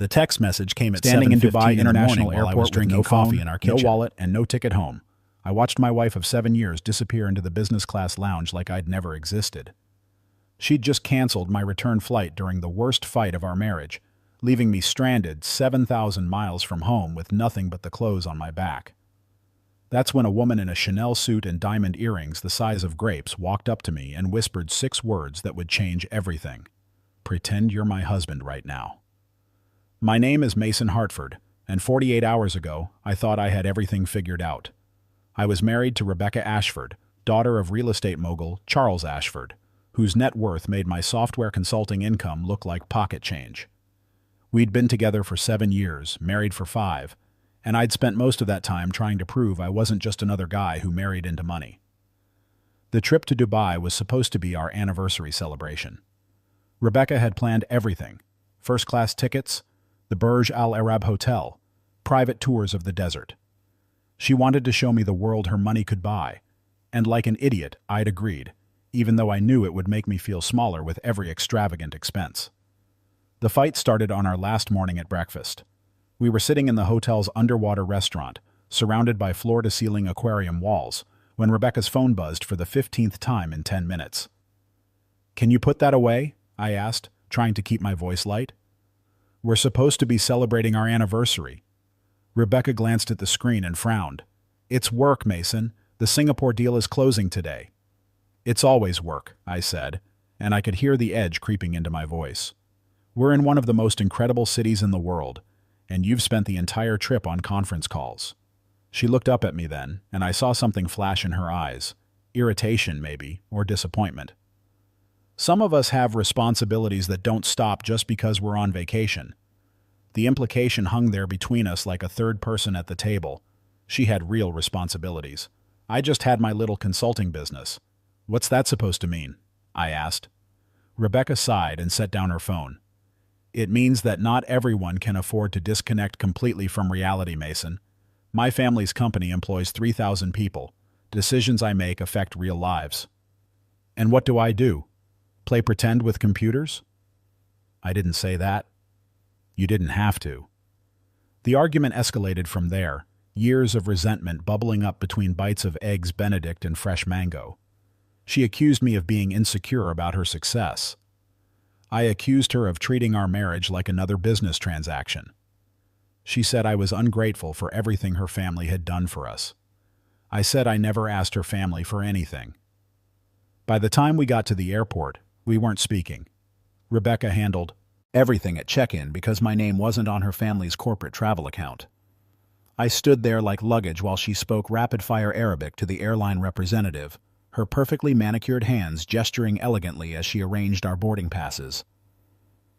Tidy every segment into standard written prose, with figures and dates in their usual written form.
The text message came at Standing in 7:15 Dubai International while I Airport was with drinking no coffee phone, in our no kitchen. wallet, and no ticket home. I watched my wife of 7 years disappear into the business class lounge like I'd never existed. She'd just canceled my return flight during the worst fight of our marriage, leaving me stranded 7,000 miles from home with nothing but the clothes on my back. That's when a woman in a Chanel suit and diamond earrings the size of grapes walked up to me and whispered 6 words that would change everything. Pretend you're my husband right now. My name is Mason Hartford, and 48 hours ago, I thought I had everything figured out. I was married to Rebecca Ashford, daughter of real estate mogul Charles Ashford, whose net worth made my software consulting income look like pocket change. We'd been together for 7 years, married for 5, and I'd spent most of that time trying to prove I wasn't just another guy who married into money. The trip to Dubai was supposed to be our anniversary celebration. Rebecca had planned everything: first-class tickets, the Burj Al Arab Hotel, private tours of the desert. She wanted to show me the world her money could buy, and like an idiot, I'd agreed, even though I knew it would make me feel smaller with every extravagant expense. The fight started on our last morning at breakfast. We were sitting in the hotel's underwater restaurant, surrounded by floor-to-ceiling aquarium walls, when Rebecca's phone buzzed for the 15th time in 10 minutes. "Can you put that away?" I asked, trying to keep my voice light. "We're supposed to be celebrating our anniversary." Rebecca glanced at the screen and frowned. "It's work, Mason. The Singapore deal is closing today." "It's always work," I said, and I could hear the edge creeping into my voice. "We're in one of the most incredible cities in the world, and you've spent the entire trip on conference calls." She looked up at me then, and I saw something flash in her eyes. Irritation, maybe, or disappointment. Some of us have responsibilities that don't stop just because we're on vacation. The implication hung there between us like a third person at the table. She had real responsibilities. I just had my little consulting business. "What's that supposed to mean?" I asked. Rebecca sighed and set down her phone. "It means that not everyone can afford to disconnect completely from reality, Mason. My family's company employs 3,000 people. Decisions I make affect real lives." "And what do I do? Play pretend with computers?" "I didn't say that." "You didn't have to." The argument escalated from there, years of resentment bubbling up between bites of Eggs Benedict and fresh mango. She accused me of being insecure about her success. I accused her of treating our marriage like another business transaction. She said I was ungrateful for everything her family had done for us. I said I never asked her family for anything. By the time we got to the airport, we weren't speaking. Rebecca handled everything at check-in because my name wasn't on her family's corporate travel account. I stood there like luggage while she spoke rapid-fire Arabic to the airline representative, her perfectly manicured hands gesturing elegantly as she arranged our boarding passes.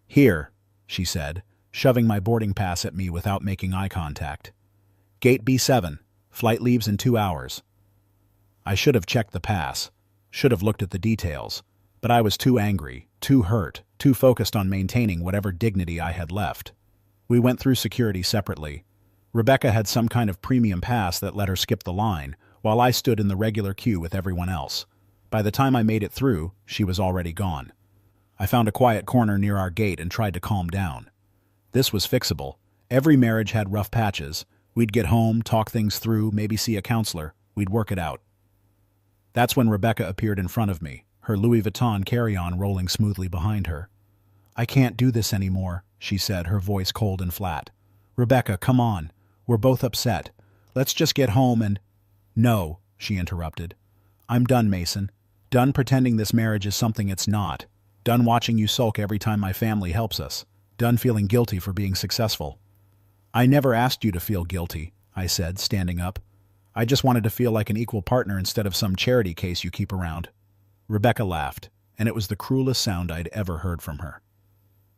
"Here," she said, shoving my boarding pass at me without making eye contact. "Gate B7. Flight leaves in 2 hours." I should have checked the pass, should have looked at the details, but I was too angry, too hurt, too focused on maintaining whatever dignity I had left. We went through security separately. Rebecca had some kind of premium pass that let her skip the line, while I stood in the regular queue with everyone else. By the time I made it through, she was already gone. I found a quiet corner near our gate and tried to calm down. This was fixable. Every marriage had rough patches. We'd get home, talk things through, maybe see a counselor. We'd work it out. That's when Rebecca appeared in front of me, her Louis Vuitton carry-on rolling smoothly behind her. "I can't do this anymore," she said, her voice cold and flat. "Rebecca, come on. We're both upset. Let's just get home and—" "No," she interrupted. "I'm done, Mason. Done pretending this marriage is something it's not. Done watching you sulk every time my family helps us. Done feeling guilty for being successful." "I never asked you to feel guilty," I said, standing up. "I just wanted to feel like an equal partner instead of some charity case you keep around." Rebecca laughed, and it was the cruelest sound I'd ever heard from her.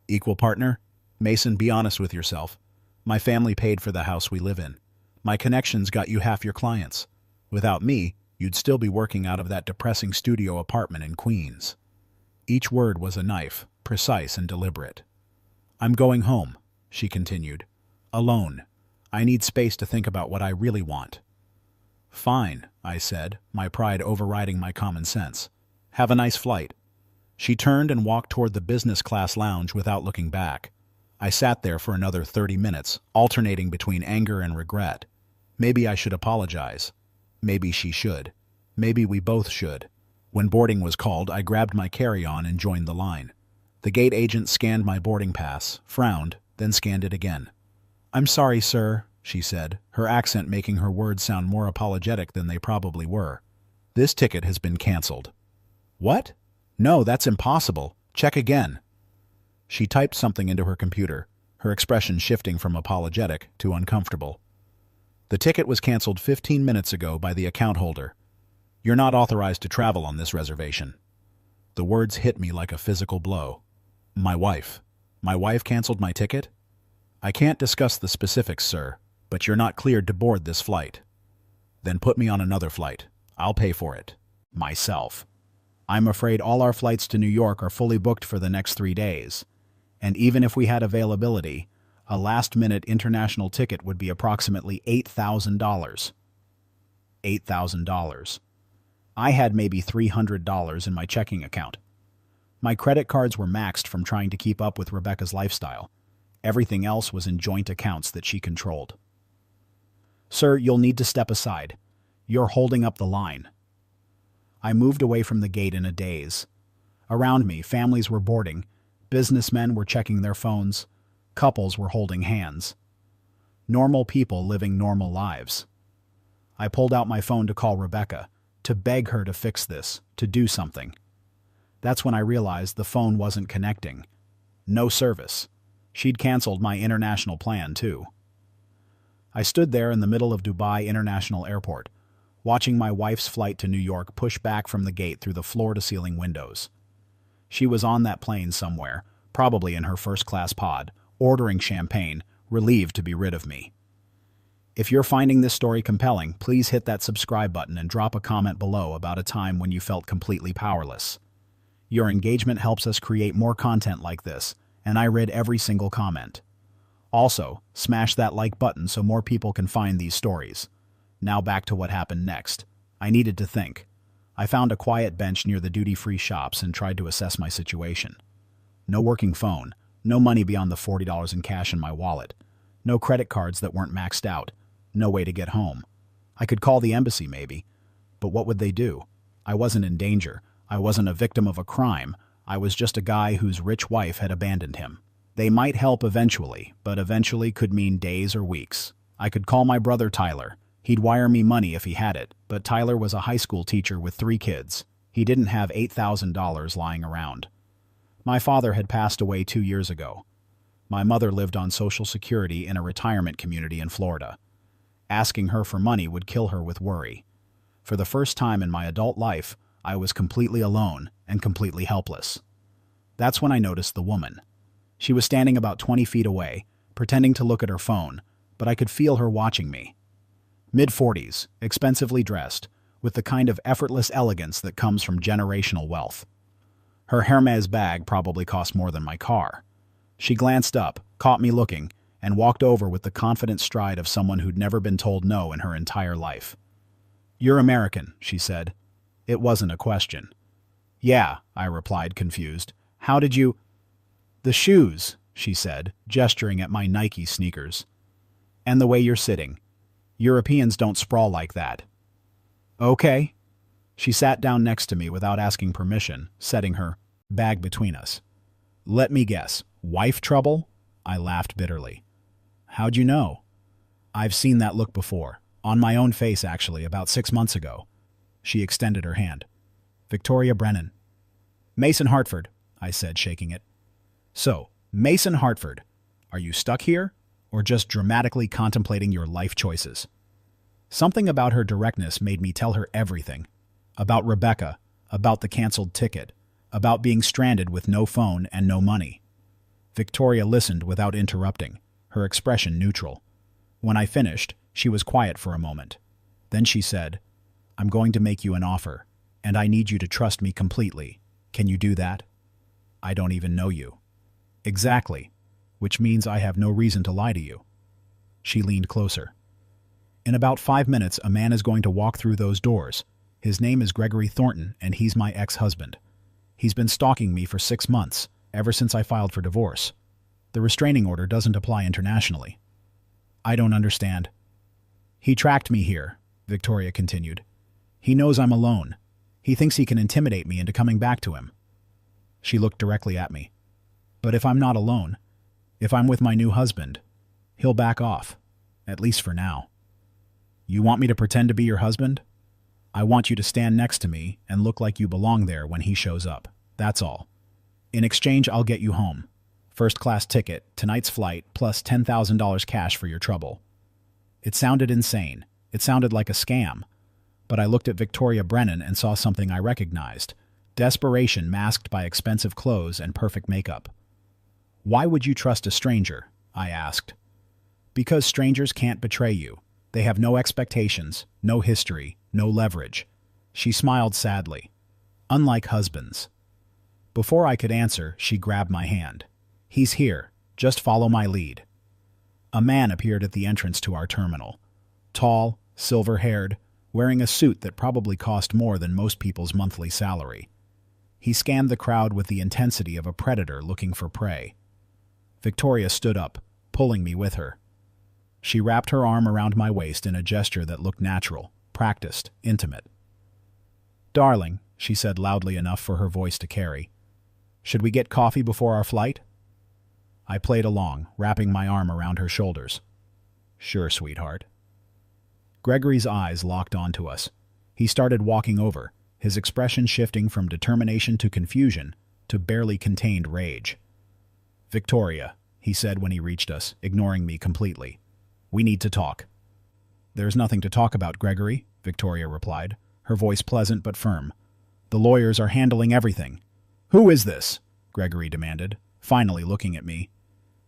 "Equal partner? Mason, be honest with yourself. My family paid for the house we live in. My connections got you half your clients. Without me, you'd still be working out of that depressing studio apartment in Queens." Each word was a knife, precise and deliberate. "I'm going home," she continued. "Alone. I need space to think about what I really want." "Fine," I said, my pride overriding my common sense. "Have a nice flight." She turned and walked toward the business class lounge without looking back. I sat there for another 30 minutes, alternating between anger and regret. Maybe I should apologize. Maybe she should. Maybe we both should. When boarding was called, I grabbed my carry-on and joined the line. The gate agent scanned my boarding pass, frowned, then scanned it again. "I'm sorry, sir," she said, her accent making her words sound more apologetic than they probably were. "This ticket has been canceled." "What? No, that's impossible. Check again." She typed something into her computer, her expression shifting from apologetic to uncomfortable. "The ticket was canceled 15 minutes ago by the account holder. You're not authorized to travel on this reservation." The words hit me like a physical blow. My wife. My wife canceled my ticket? "I can't discuss the specifics, sir, but you're not cleared to board this flight." "Then put me on another flight. I'll pay for it. Myself. I'm afraid all our flights to New York are fully booked for the next 3 days. And even if we had availability, a last-minute international ticket would be approximately $8,000. $8,000. I had maybe $300 in my checking account. My credit cards were maxed from trying to keep up with Rebecca's lifestyle. Everything else was in joint accounts that she controlled. "Sir, you'll need to step aside. You're holding up the line." I moved away from the gate in a daze. Around me, families were boarding, businessmen were checking their phones, couples were holding hands. Normal people living normal lives. I pulled out my phone to call Rebecca, to beg her to fix this, to do something. That's when I realized the phone wasn't connecting. No service. She'd canceled my international plan, too. I stood there in the middle of Dubai International Airport, watching my wife's flight to New York push back from the gate through the floor-to-ceiling windows. She was on that plane somewhere, probably in her first-class pod, ordering champagne, relieved to be rid of me. If you're finding this story compelling, please hit that subscribe button and drop a comment below about a time when you felt completely powerless. Your engagement helps us create more content like this, and I read every single comment. Also, smash that like button so more people can find these stories. Now back to what happened next. I needed to think. I found a quiet bench near the duty-free shops and tried to assess my situation. No working phone, no money beyond the $40 in cash in my wallet, no credit cards that weren't maxed out, no way to get home. I could call the embassy maybe, but what would they do? I wasn't in danger. I wasn't a victim of a crime. I was just a guy whose rich wife had abandoned him. They might help eventually, but eventually could mean days or weeks. I could call my brother Tyler. He'd wire me money if he had it, but Tyler was a high school teacher with 3 kids. He didn't have $8,000 lying around. My father had passed away 2 years ago. My mother lived on Social Security in a retirement community in Florida. Asking her for money would kill her with worry. For the first time in my adult life, I was completely alone and completely helpless. That's when I noticed the woman. She was standing about 20 feet away, pretending to look at her phone, but I could feel her watching me. Mid-40s, expensively dressed, with the kind of effortless elegance that comes from generational wealth. Her Hermes bag probably cost more than my car. She glanced up, caught me looking, and walked over with the confident stride of someone who'd never been told no in her entire life. "You're American," she said. It wasn't a question. "Yeah," I replied, confused. "How did you—" "The shoes," she said, gesturing at my Nike sneakers. "And the way you're sitting. Europeans don't sprawl like that." "Okay." She sat down next to me without asking permission, setting her bag between us. "Let me guess. Wife trouble?" I laughed bitterly. "How'd you know?" "I've seen that look before. On my own face, actually, about 6 months ago." She extended her hand. "Victoria Brennan." "Mason Hartford," I said, shaking it. "So, Mason Hartford, are you stuck here, or just dramatically contemplating your life choices?" Something about her directness made me tell her everything. About Rebecca, about the canceled ticket, about being stranded with no phone and no money. Victoria listened without interrupting, her expression neutral. When I finished, she was quiet for a moment. Then she said, "I'm going to make you an offer, and I need you to trust me completely. Can you do that?" "I don't even know you." "Exactly, which means I have no reason to lie to you." She leaned closer. "In about 5 minutes, a man is going to walk through those doors. His name is Gregory Thornton, and he's my ex-husband. He's been stalking me for 6 months, ever since I filed for divorce. The restraining order doesn't apply internationally. I don't understand. He tracked me here, Victoria continued. He knows I'm alone. He thinks he can intimidate me into coming back to him. She looked directly at me. But if I'm not alone, if I'm with my new husband, he'll back off, at least for now. You want me to pretend to be your husband? I want you to stand next to me and look like you belong there when he shows up. That's all. In exchange, I'll get you home. First-class ticket, tonight's flight, plus $10,000 cash for your trouble. It sounded insane. It sounded like a scam. But I looked at Victoria Brennan and saw something I recognized. Desperation masked by expensive clothes and perfect makeup. Why would you trust a stranger? I asked. Because strangers can't betray you. They have no expectations, no history, no leverage. She smiled sadly. Unlike husbands. Before I could answer, she grabbed my hand. He's here. Just follow my lead. A man appeared at the entrance to our terminal. Tall, silver-haired, wearing a suit that probably cost more than most people's monthly salary. He scanned the crowd with the intensity of a predator looking for prey. Victoria stood up, pulling me with her. She wrapped her arm around my waist in a gesture that looked natural, practiced, intimate. "Darling," she said loudly enough for her voice to carry. "Should we get coffee before our flight?" I played along, wrapping my arm around her shoulders. "Sure, sweetheart." Gregory's eyes locked onto us. He started walking over, his expression shifting from determination to confusion to barely contained rage. "Victoria," he said when he reached us, ignoring me completely. "We need to talk." "There's nothing to talk about, Gregory," Victoria replied, her voice pleasant but firm. "The lawyers are handling everything." "Who is this?" Gregory demanded, finally looking at me.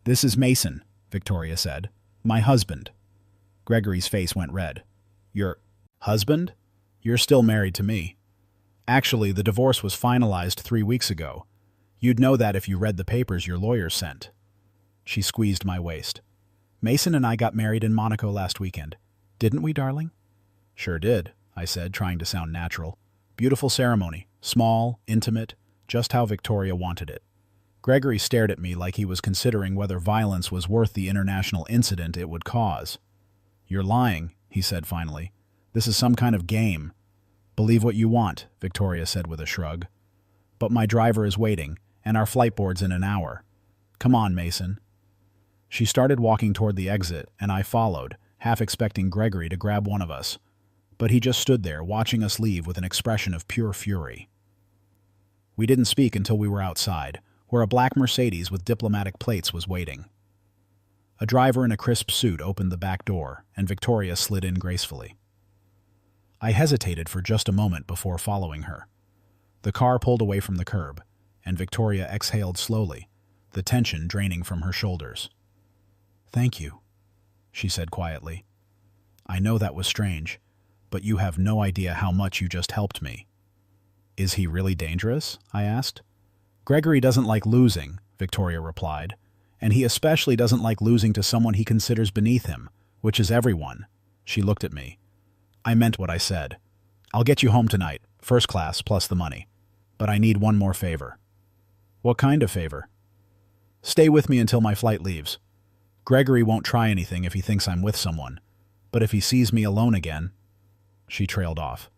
"This is Mason," Victoria said. "My husband." Gregory's face went red. "Your husband? You're still married to me. Actually, the divorce was finalized 3 weeks ago. You'd know that if you read the papers your lawyers sent." She squeezed my waist. "Mason and I got married in Monaco last weekend. Didn't we, darling?" "Sure did," I said, trying to sound natural. "Beautiful ceremony. Small, intimate, just how Victoria wanted it." Gregory stared at me like he was considering whether violence was worth the international incident it would cause. "You're lying," he said finally. "This is some kind of game." "Believe what you want," Victoria said with a shrug. "But my driver is waiting, and our flight board's in an hour. Come on, Mason." She started walking toward the exit, and I followed, half expecting Gregory to grab one of us. But he just stood there, watching us leave with an expression of pure fury. We didn't speak until we were outside, where a black Mercedes with diplomatic plates was waiting. A driver in a crisp suit opened the back door, and Victoria slid in gracefully. I hesitated for just a moment before following her. The car pulled away from the curb, and Victoria exhaled slowly, the tension draining from her shoulders. "Thank you," she said quietly. "I know that was strange, but you have no idea how much you just helped me." "Is he really dangerous?" I asked. "Gregory doesn't like losing," Victoria replied, "and he especially doesn't like losing to someone he considers beneath him, which is everyone." She looked at me. "I meant what I said. I'll get you home tonight, first class plus the money. But I need one more favor." "What kind of favor?" "Stay with me until my flight leaves. Gregory won't try anything if he thinks I'm with someone, but if he sees me alone again—" She trailed off.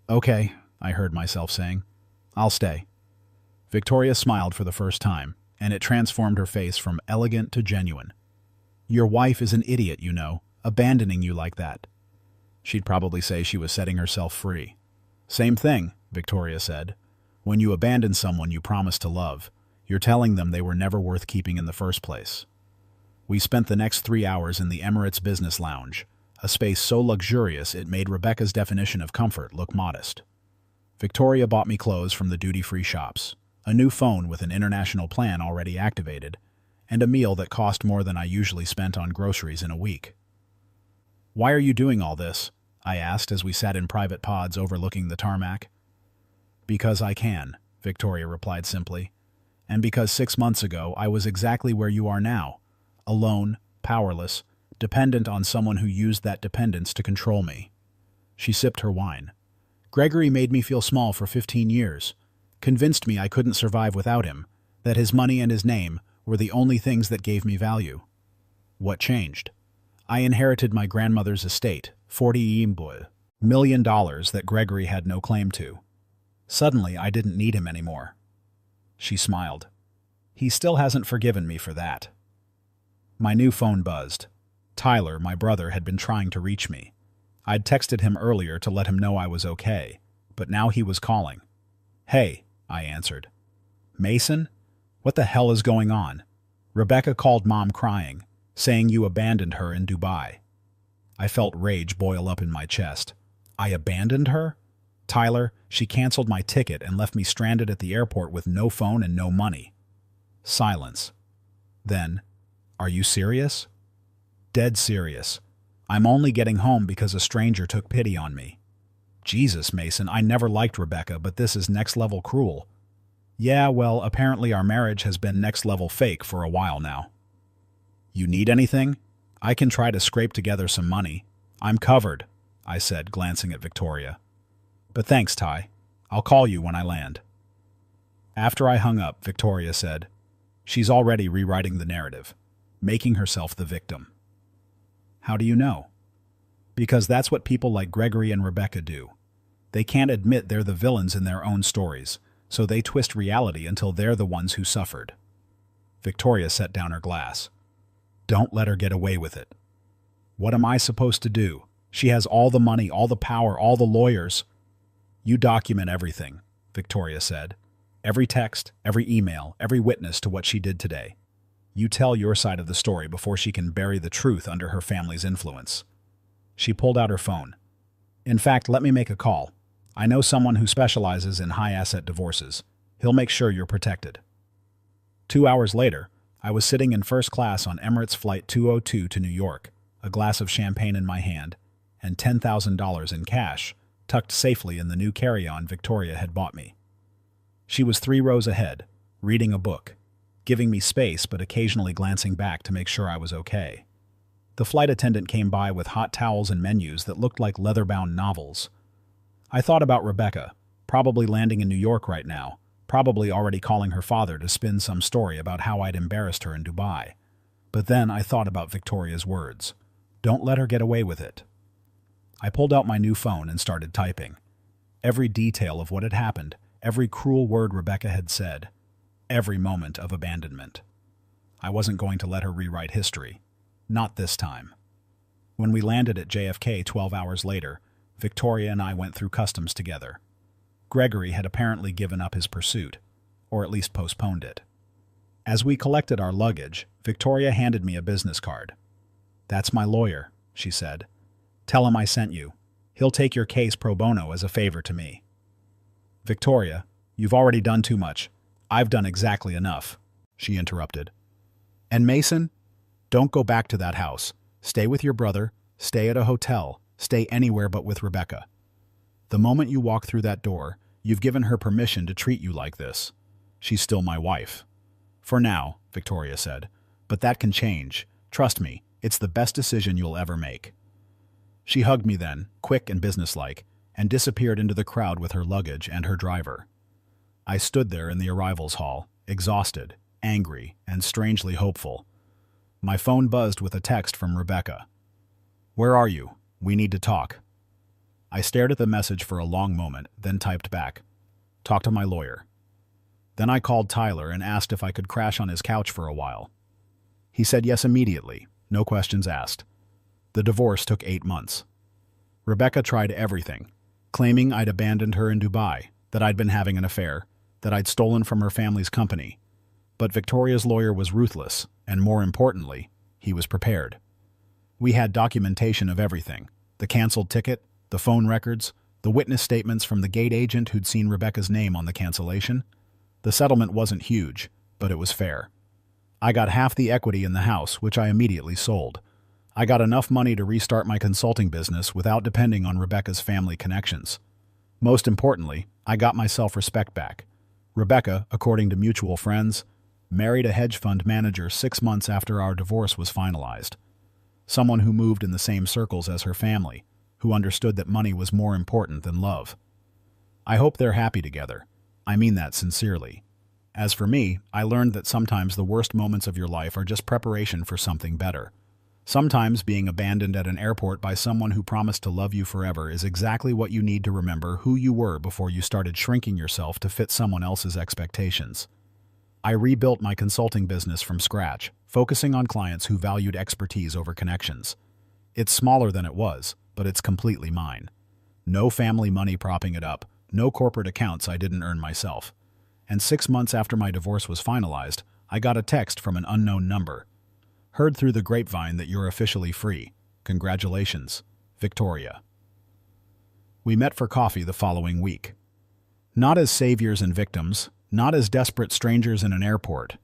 "Okay," I heard myself saying. "I'll stay." Victoria smiled for the first time, and it transformed her face from elegant to genuine. "Your wife is an idiot, you know, abandoning you like that." She'd probably say she was setting herself free. "Same thing," Victoria said. "When you abandon someone you promise to love, you're telling them they were never worth keeping in the first place." We spent the next 3 hours in the Emirates Business Lounge, a space so luxurious it made Rebecca's definition of comfort look modest. Victoria bought me clothes from the duty-free shops, a new phone with an international plan already activated, and a meal that cost more than I usually spent on groceries in a week. "Why are you doing all this?" I asked as we sat in private pods overlooking the tarmac. "Because I can," Victoria replied simply. "And because 6 months ago I was exactly where you are now, alone, powerless, dependent on someone who used that dependence to control me." She sipped her wine. "Gregory made me feel small for 15 years, convinced me I couldn't survive without him, that his money and his name were the only things that gave me value. What changed? I inherited my grandmother's estate, $40 million that Gregory had no claim to. Suddenly, I didn't need him anymore. She smiled. He still hasn't forgiven me for that. My new phone buzzed. Tyler, my brother, had been trying to reach me. I'd texted him earlier to let him know I was okay, but now he was calling. "Hey," I answered. "Mason? What the hell is going on? Rebecca called Mom crying, saying you abandoned her in Dubai." I felt rage boil up in my chest. I abandoned her? Tyler, she canceled my ticket and left me stranded at the airport with no phone and no money. Silence. Then, "Are you serious?" "Dead serious. I'm only getting home because a stranger took pity on me." "Jesus, Mason, I never liked Rebecca, but this is next-level cruel." "Yeah, well, apparently our marriage has been next-level fake for a while now." "You need anything? I can try to scrape together some money. I'm covered," I said, glancing at Victoria. "But thanks, Ty. I'll call you when I land." After I hung up, Victoria said, "She's already rewriting the narrative, making herself the victim." "How do you know?" "Because that's what people like Gregory and Rebecca do. They can't admit they're the villains in their own stories, so they twist reality until they're the ones who suffered." Victoria set down her glass. "Don't let her get away with it." "What am I supposed to do? She has all the money, all the power, all the lawyers." "You document everything," Victoria said. "Every text, every email, every witness to what she did today. You tell your side of the story before she can bury the truth under her family's influence." She pulled out her phone. "In fact, let me make a call. I know someone who specializes in high-asset divorces. He'll make sure you're protected." 2 hours later, I was sitting in first class on Emirates Flight 202 to New York, a glass of champagne in my hand, and $10,000 in cash, tucked safely in the new carry-on Victoria had bought me. She was 3 rows ahead, reading a book, giving me space but occasionally glancing back to make sure I was okay. The flight attendant came by with hot towels and menus that looked like leather-bound novels. I thought about Rebecca, probably landing in New York right now, probably already calling her father to spin some story about how I'd embarrassed her in Dubai. But then I thought about Victoria's words. Don't let her get away with it. I pulled out my new phone and started typing. Every detail of what had happened, every cruel word Rebecca had said, every moment of abandonment. I wasn't going to let her rewrite history. Not this time. When we landed at JFK 12 hours later, Victoria and I went through customs together. Gregory had apparently given up his pursuit, or at least postponed it. As we collected our luggage, Victoria handed me a business card. "That's my lawyer," she said. "Tell him I sent you. He'll take your case pro bono as a favor to me." "Victoria, you've already done too much. I've done exactly enough," she interrupted. "And Mason, don't go back to that house. Stay with your brother, stay at a hotel, stay anywhere but with Rebecca. The moment you walk through that door, you've given her permission to treat you like this. She's still my wife." "For now," Victoria said, "but that can change. Trust me, it's the best decision you'll ever make." She hugged me then, quick and businesslike, and disappeared into the crowd with her luggage and her driver. I stood there in the arrivals hall, exhausted, angry, and strangely hopeful. My phone buzzed with a text from Rebecca. "Where are you? We need to talk." I stared at the message for a long moment, then typed back, "Talk to my lawyer." Then I called Tyler and asked if I could crash on his couch for a while. He said yes immediately, no questions asked. The divorce took 8 months. Rebecca tried everything, claiming I'd abandoned her in Dubai, that I'd been having an affair, that I'd stolen from her family's company. But Victoria's lawyer was ruthless, and more importantly, he was prepared. We had documentation of everything: the canceled ticket, the phone records, the witness statements from the gate agent who'd seen Rebecca's name on the cancellation. The settlement wasn't huge, but it was fair. I got half the equity in the house, which I immediately sold. I got enough money to restart my consulting business without depending on Rebecca's family connections. Most importantly, I got my self-respect back. Rebecca, according to mutual friends, married a hedge fund manager 6 months after our divorce was finalized. Someone who moved in the same circles as her family, who understood that money was more important than love. I hope they're happy together. I mean that sincerely. As for me, I learned that sometimes the worst moments of your life are just preparation for something better. Sometimes being abandoned at an airport by someone who promised to love you forever is exactly what you need to remember who you were before you started shrinking yourself to fit someone else's expectations. I rebuilt my consulting business from scratch, focusing on clients who valued expertise over connections. It's smaller than it was, but it's completely mine. No family money propping it up, no corporate accounts I didn't earn myself. And 6 months after my divorce was finalized, I got a text from an unknown number. Heard through the grapevine that you're officially free. Congratulations, Victoria. We met for coffee the following week. Not as saviors and victims, not as desperate strangers in an airport,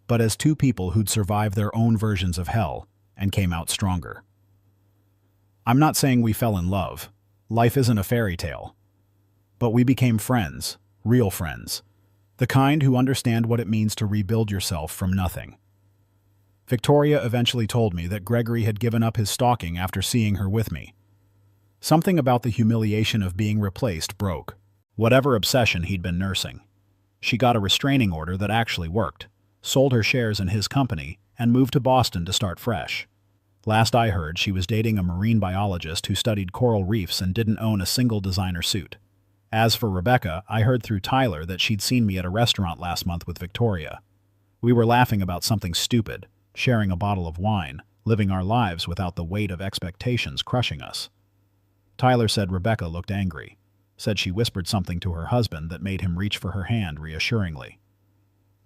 but as two people who'd survived their own versions of hell and came out stronger. I'm not saying we fell in love. Life isn't a fairy tale. But we became friends, real friends. The kind who understand what it means to rebuild yourself from nothing. Victoria eventually told me that Gregory had given up his stalking after seeing her with me. Something about the humiliation of being replaced broke whatever obsession he'd been nursing. She got a restraining order that actually worked, sold her shares in his company, and moved to Boston to start fresh. Last I heard, she was dating a marine biologist who studied coral reefs and didn't own a single designer suit. As for Rebecca, I heard through Tyler that she'd seen me at a restaurant last month with Victoria. We were laughing about something stupid, sharing a bottle of wine, living our lives without the weight of expectations crushing us. Tyler said Rebecca looked angry, said she whispered something to her husband that made him reach for her hand reassuringly.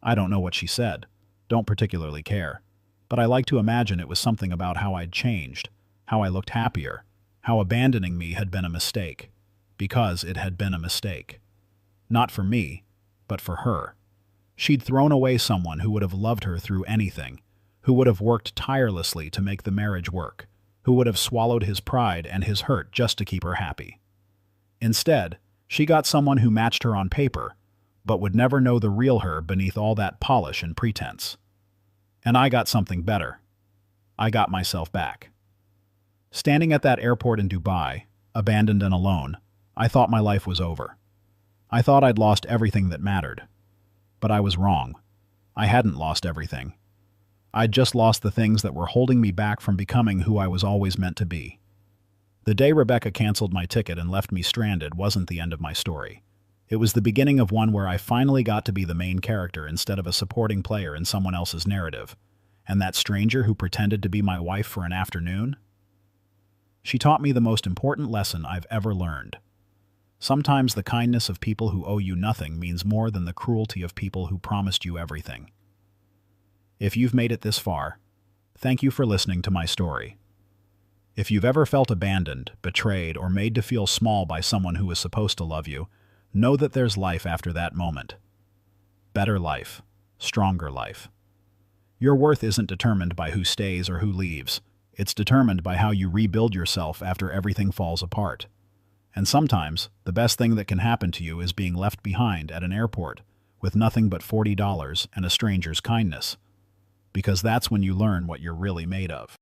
I don't know what she said, don't particularly care, but I like to imagine it was something about how I'd changed, how I looked happier, how abandoning me had been a mistake, because it had been a mistake. Not for me, but for her. She'd thrown away someone who would have loved her through anything, who would have worked tirelessly to make the marriage work, who would have swallowed his pride and his hurt just to keep her happy. Instead, she got someone who matched her on paper, but would never know the real her beneath all that polish and pretense. And I got something better. I got myself back. Standing at that airport in Dubai, abandoned and alone, I thought my life was over. I thought I'd lost everything that mattered. But I was wrong. I hadn't lost everything. I'd just lost the things that were holding me back from becoming who I was always meant to be. The day Rebecca canceled my ticket and left me stranded wasn't the end of my story. It was the beginning of one where I finally got to be the main character instead of a supporting player in someone else's narrative. And that stranger who pretended to be my wife for an afternoon? She taught me the most important lesson I've ever learned. Sometimes the kindness of people who owe you nothing means more than the cruelty of people who promised you everything. If you've made it this far, thank you for listening to my story. If you've ever felt abandoned, betrayed, or made to feel small by someone who was supposed to love you, know that there's life after that moment. Better life. Stronger life. Your worth isn't determined by who stays or who leaves. It's determined by how you rebuild yourself after everything falls apart. And sometimes, the best thing that can happen to you is being left behind at an airport with nothing but $40 and a stranger's kindness. Because that's when you learn what you're really made of.